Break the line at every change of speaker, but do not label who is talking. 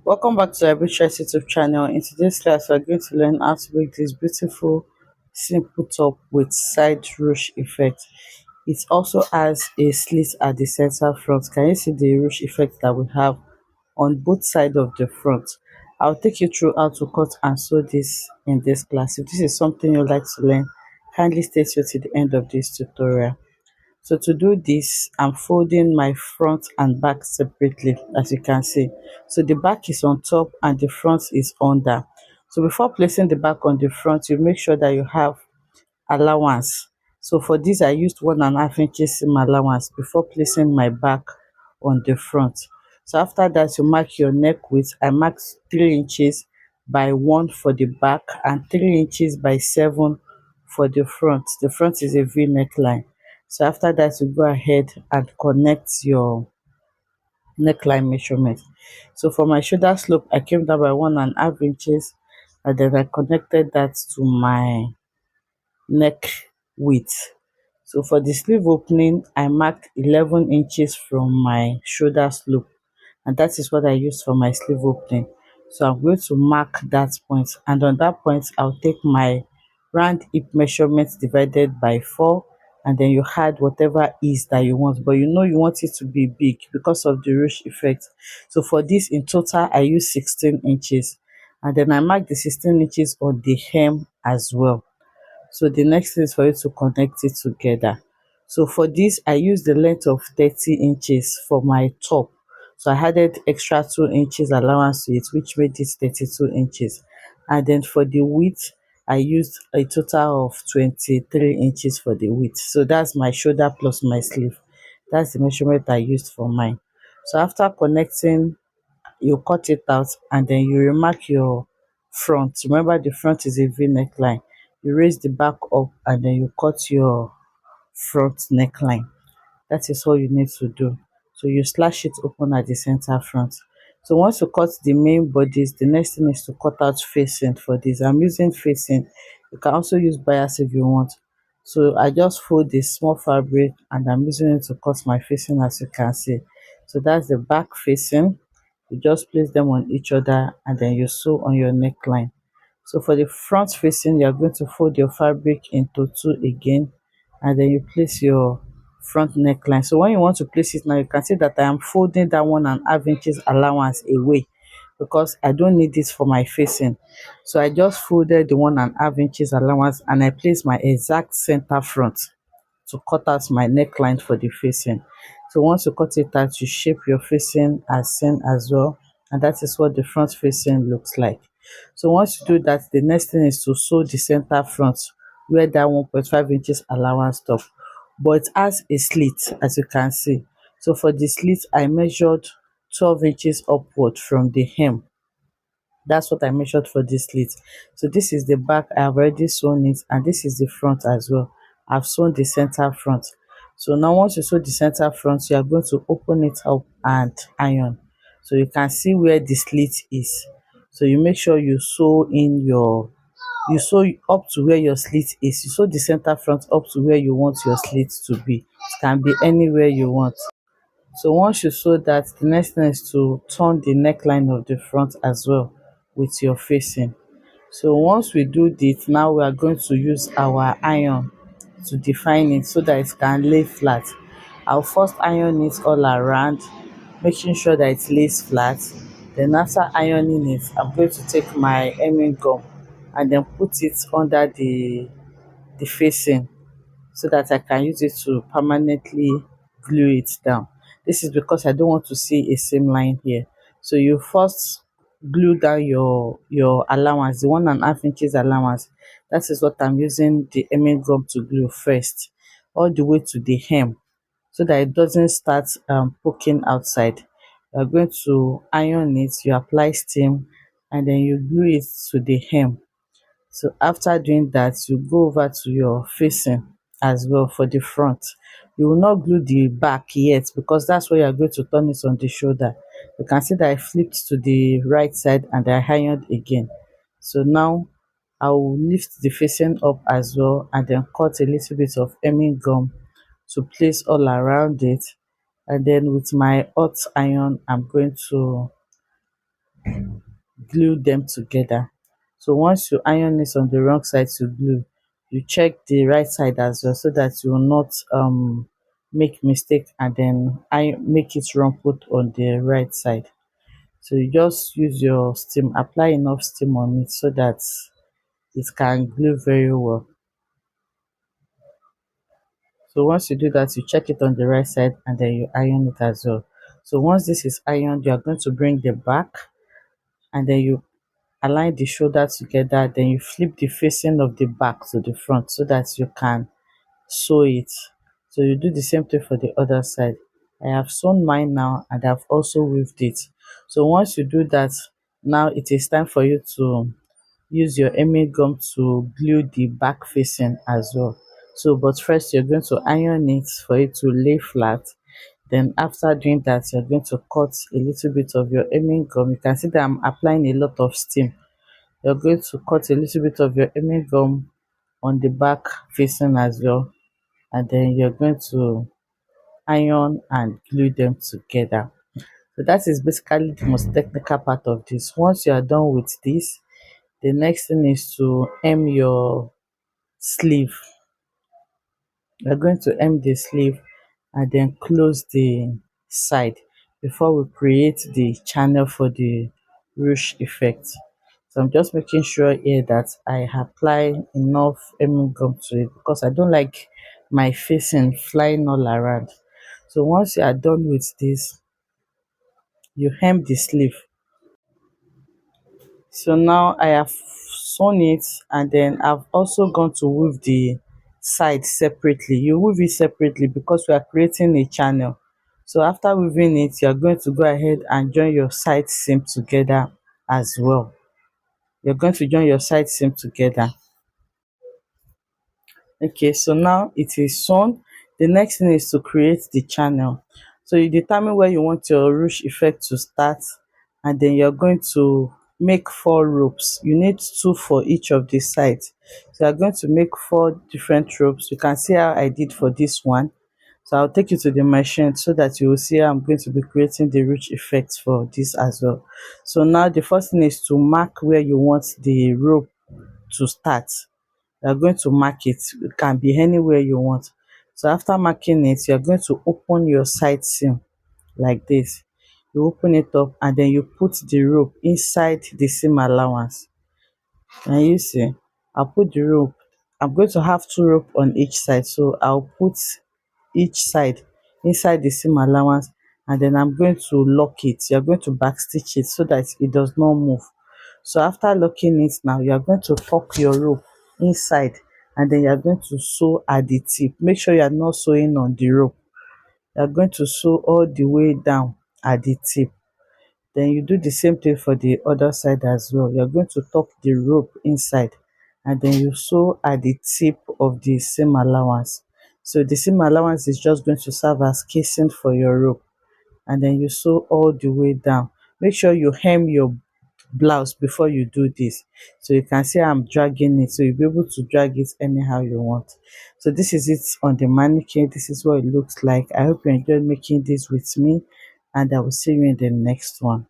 Welcome back to our Ruched YouTube channel. In today's class, we're going to learn how to make this beautiful, simple top with side ruche effect. It also has a slit at the center front. Can you see the ruche effect that we have on both sides of the front? I'll take you through how to cut and sew this in this class. If this is something you'd like to learn, kindly stay tuned to the end of this tutorial. So to do this, I'm folding my front and back separately, as you can see. So the back is on top and the front is under. So before placing the back on the front, you make sure that you have allowance. So for this, I used 1.5 inches seam allowance before placing my back on the front. So after that, you mark your neck width. I marked 3 inches by 1 for the back and 3 inches by 7 for the front. The front is a V neckline. So after that, you go ahead and connect your neckline measurement. So for my shoulder slope, I came down by 1.5 inches, and then I connected that to my neck width. So for the sleeve opening, I marked 11 inches from my shoulder slope, and that is what I used for my sleeve opening. So I'm going to mark that point, and on that point, I'll take my round hip measurement divided by 4, and then you add whatever is that you want, but you know you want it to be big because of the ruche effect. So for this, in total, I use 16 inches, and then I mark the 16 inches on the hem as well. So the next thing is for you to connect it together. So for this, I use the length of 30 inches for my top. So I added extra 2 inches allowance to it, which made it 32 inches. And then for the width, I used a total of 23 inches for the width. So that's my shoulder plus my sleeve. That's the measurement I used for mine. So after connecting, you cut it out, and then you remark your front. Remember, the front is a V neckline. You raise the back up, and then you cut your front neckline. That is all you need to do. So you slash it open at the center front. So once you cut the main bodies, the next thing is to cut out facing. For this, I'm using facing. You can also use bias if you want. So I just fold this small fabric, and I'm using it to cut my facing, as you can see. So that's the back facing. You just place them on each other, and then you sew on your neckline. So for the front facing, you're going to fold your fabric into two again, and then you place your front neckline. So when you want to place it now, you can see that I am folding that 1.5 inches allowance away, because I don't need this for my facing. So I just folded the 1.5 inches allowance, and I place my exact center front to cut out my neckline for the facing. So once you cut it out, you shape your facing as seen as well, and that is what the front facing looks like. So once you do that, the next thing is to sew the center front where that 1.5 inches allowance stop, but it has a slit, as you can see. So for the slit, I measured 12 inches upward from the hem. That's what I measured for this slit. So this is the back. I have already sewn it, and this is the front as well. I've sewn the center front. So now once you sew the center front, you are going to open it up and iron. So you can see where the slit is. So you make sure you sew in your, you sew up to where your slit is. You sew the center front up to where you want your slit to be. It can be anywhere you want. So once you sew that, the next thing is to turn the neckline of the front as well with your facing. So once we do this, now we are going to use our iron to define it so that it can lay flat. I'll first iron it all around, making sure that it lays flat. Then after ironing it, I'm going to take my hemming gum and then put it under the facing, so that I can use it to permanently glue it down. This is because I don't want to see a seam line here. So you first glue down your allowance, the 1.5 inches allowance. That is what I'm using the hemming gum to glue first, all the way to the hem, so that it doesn't start poking outside. You're going to iron it, you apply steam, and then you glue it to the hem. So after doing that, you go over to your facing as well for the front. You will not glue the back yet, because that's where you're going to turn it on the shoulder. You can see that I flipped to the right side and I ironed again. So now I will lift the facing up as well, and then cut a little bit of hemming gum to place all around it. And then with my hot iron, I'm going to glue them together. So once you iron it on the wrong side to glue, you check the right side as well, so that you will not make mistake and then I make it wrong put on the right side. So you just use your steam, apply enough steam on it so that it can glue very well. So once you do that, you check it on the right side and then you iron it as well. So once this is ironed, you are going to bring the back and then you align the shoulder together, then you flip the facing of the back to the front so that you can sew it. So you do the same thing for the other side. I have sewn mine now and I've also weaved it. So once you do that, now it is time for you to use your hemming gum to glue the back facing as well. So but first you're going to iron it for it to lay flat. Then after doing that, you're going to cut a little bit of your hemming gum. You can see that I'm applying a lot of steam. You're going to cut a little bit of your hemming gum on the back facing as well, and then you're going to iron and glue them together. So that is basically the most technical part of this. Once you are done with this, the next thing is to hem your sleeve. We're going to hem the sleeve and then close the side before we create the channel for the ruche effect. So I'm just making sure here that I apply enough hemming gum to it because I don't like my facing flying all around. So once you are done with this, you hem the sleeve. So now I have sewn it and then I've also gone to weave the side separately. You weave it separately because we are creating a channel. So after weaving it, you're going to go ahead and join your side seam together as well. You're going to join your side seam together. Okay, so now it is sewn. The next thing is to create the channel. So you determine where you want your ruche effect to start, and then you're going to make 4 ropes. You need 2 for each of the sides. So you're going to make 4 different ropes. You can see how I did for this one. So I'll take you to the machine so that you will see how I'm going to be creating the ruche effect for this as well. So now the first thing is to mark where you want the rope to start. You are going to mark it. It can be anywhere you want. So after marking it, you are going to open your side seam like this. You open it up and then you put the rope inside the seam allowance. And you see, I'll put the rope. I'm going to have 2 rope on each side. So I'll put each side inside the seam allowance and then I'm going to lock it. You're going to back stitch it so that it does not move. So after locking it now, you are going to tuck your rope inside and then you are going to sew at the tip. Make sure you are not sewing on the rope. You are going to sew all the way down at the tip. Then you do the same thing for the other side as well. You are going to tuck the rope inside and then you sew at the tip of the seam allowance. So the seam allowance is just going to serve as casing for your rope and then you sew all the way down. Make sure you hem your blouse before you do this. So you can see I'm dragging it, so you'll be able to drag it anyhow you want. So this is it on the mannequin. This is what it looks like. I hope you enjoyed making this with me and I will see you in the next one.